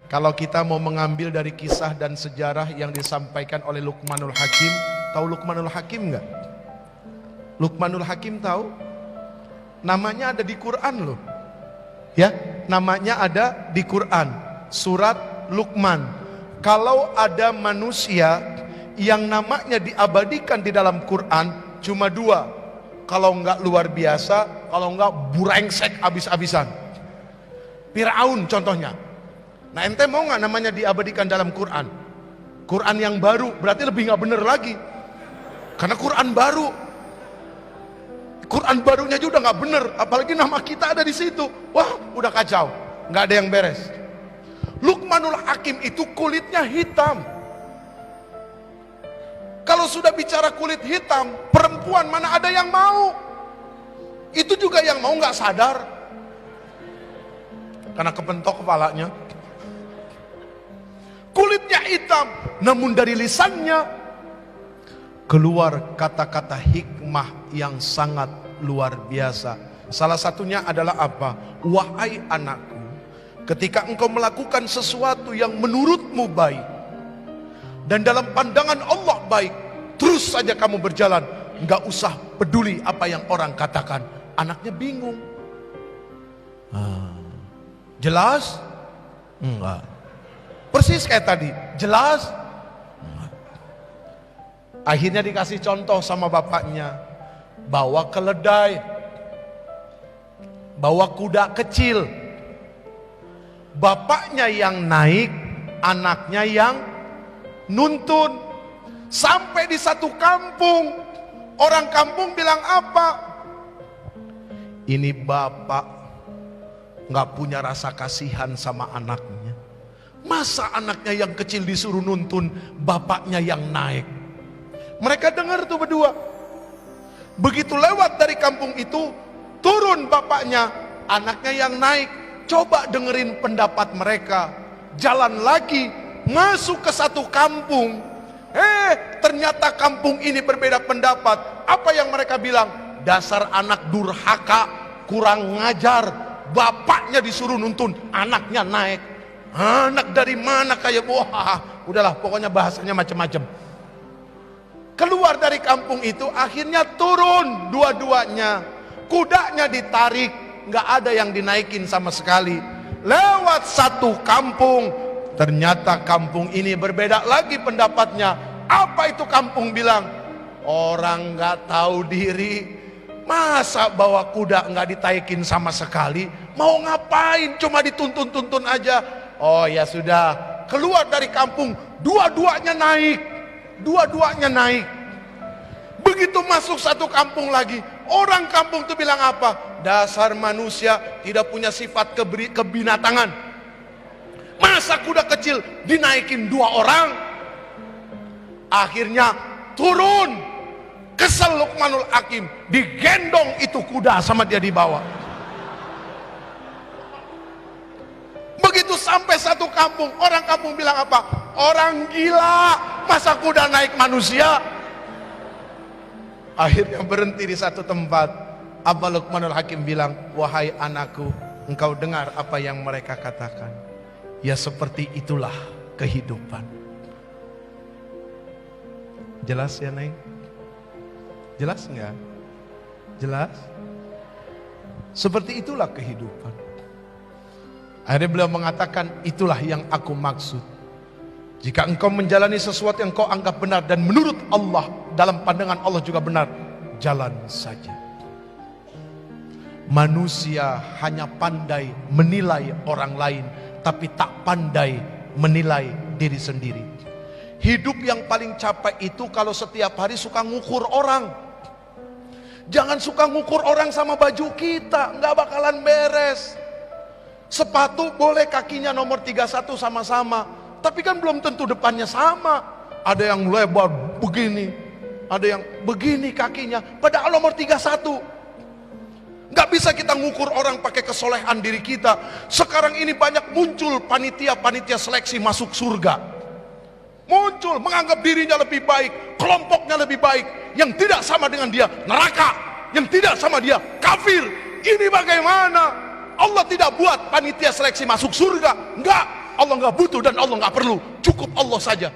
Kalau kita mau mengambil dari kisah dan sejarah yang disampaikan oleh Luqmanul Hakim, tahu Luqmanul Hakim nggak? Luqmanul Hakim tahu? Namanya ada di Quran loh. Ya, namanya ada di Quran, surat Luqman. Kalau ada manusia yang namanya diabadikan di dalam Quran cuma dua, kalau nggak luar biasa, kalau nggak burengsek abis-abisan. Firaun contohnya. Nah, ente mau nggak namanya diabadikan dalam Quran? Quran yang baru, berarti lebih nggak bener lagi. Karena Quran baru. Quran barunya juga nggak bener, apalagi nama kita ada di situ. Wah, udah kacau, nggak ada yang beres. Luqmanul Hakim itu kulitnya hitam. Kalau sudah bicara kulit hitam, perempuan mana ada yang mau? Itu juga yang mau nggak sadar, karena kepentok kepalanya. Kulitnya hitam, namun dari lisannya keluar kata-kata hikmah yang sangat luar biasa. Salah satunya adalah apa? Wahai anakku, ketika engkau melakukan sesuatu yang menurutmu baik dan dalam pandangan Allah baik, terus saja kamu berjalan, nggak usah peduli apa yang orang katakan. Anaknya bingung. Jelas? Enggak. Persis kayak tadi, jelas? Enggak. Akhirnya dikasih contoh sama bapaknya, bawa keledai, bawa kuda kecil. Bapaknya yang naik, anaknya yang nuntun. Sampai di satu kampung, orang kampung bilang apa? Ini bapak nggak punya rasa kasihan sama anaknya. Masa anaknya yang kecil disuruh nuntun, bapaknya yang naik. Mereka dengar tuh berdua. Begitu lewat dari kampung itu, turun bapaknya, anaknya yang naik. Coba dengerin pendapat mereka. Jalan lagi, masuk ke satu kampung. Ternyata kampung ini berbeda pendapat. Apa yang mereka bilang? Dasar anak durhaka, kurang ngajar. Bapaknya disuruh nuntun, anaknya naik. Anak dari mana kayak udahlah, pokoknya bahasanya macam-macam. Keluar dari kampung itu, akhirnya turun dua-duanya. Kudanya ditarik, nggak ada yang dinaikin sama sekali. Lewat satu kampung, ternyata kampung ini berbeda lagi pendapatnya. Apa itu kampung bilang? Orang nggak tahu diri, masa bawa kuda nggak ditaikin sama sekali? Mau ngapain? Cuma dituntun-tuntun aja. Oh ya sudah, keluar dari kampung, dua-duanya naik, dua-duanya naik. Begitu masuk satu kampung lagi, orang kampung itu bilang apa? Dasar manusia tidak punya sifat kebinatangan. Masa kuda kecil dinaikin dua orang? Akhirnya turun, kesel Luqmanul Hakim, digendong itu kuda sama dia dibawa. Begitu sampai satu kampung, orang kampung bilang apa? Orang gila, masa kuda naik manusia? Akhirnya berhenti di satu tempat. Apa Luqmanul Hakim bilang? Wahai anakku, engkau dengar apa yang mereka katakan. Ya seperti itulah kehidupan. Jelas ya Neng? Jelas enggak? Jelas? Seperti itulah kehidupan. Akhirnya beliau mengatakan, itulah yang aku maksud. Jika engkau menjalani sesuatu yang kau anggap benar dan menurut Allah, dalam pandangan Allah juga benar, jalan saja. Manusia hanya pandai menilai orang lain, tapi tak pandai menilai diri sendiri. Hidup yang paling capek itu kalau setiap hari suka ngukur orang. Jangan suka ngukur orang sama baju kita, nggak bakalan beres. Sepatu boleh kakinya nomor 31 sama-sama, tapi kan belum tentu depannya sama. Ada yang lebar begini, ada yang begini kakinya, padahal nomor 31. Gak bisa kita ngukur orang pakai kesolehan diri kita. Sekarang ini banyak muncul panitia-panitia seleksi masuk surga. Muncul menganggap dirinya lebih baik, kelompoknya lebih baik. Yang tidak sama dengan dia neraka, yang tidak sama dia kafir. Ini bagaimana? Allah tidak buat panitia seleksi masuk surga. Enggak, Allah nggak butuh dan Allah nggak perlu. Cukup Allah saja.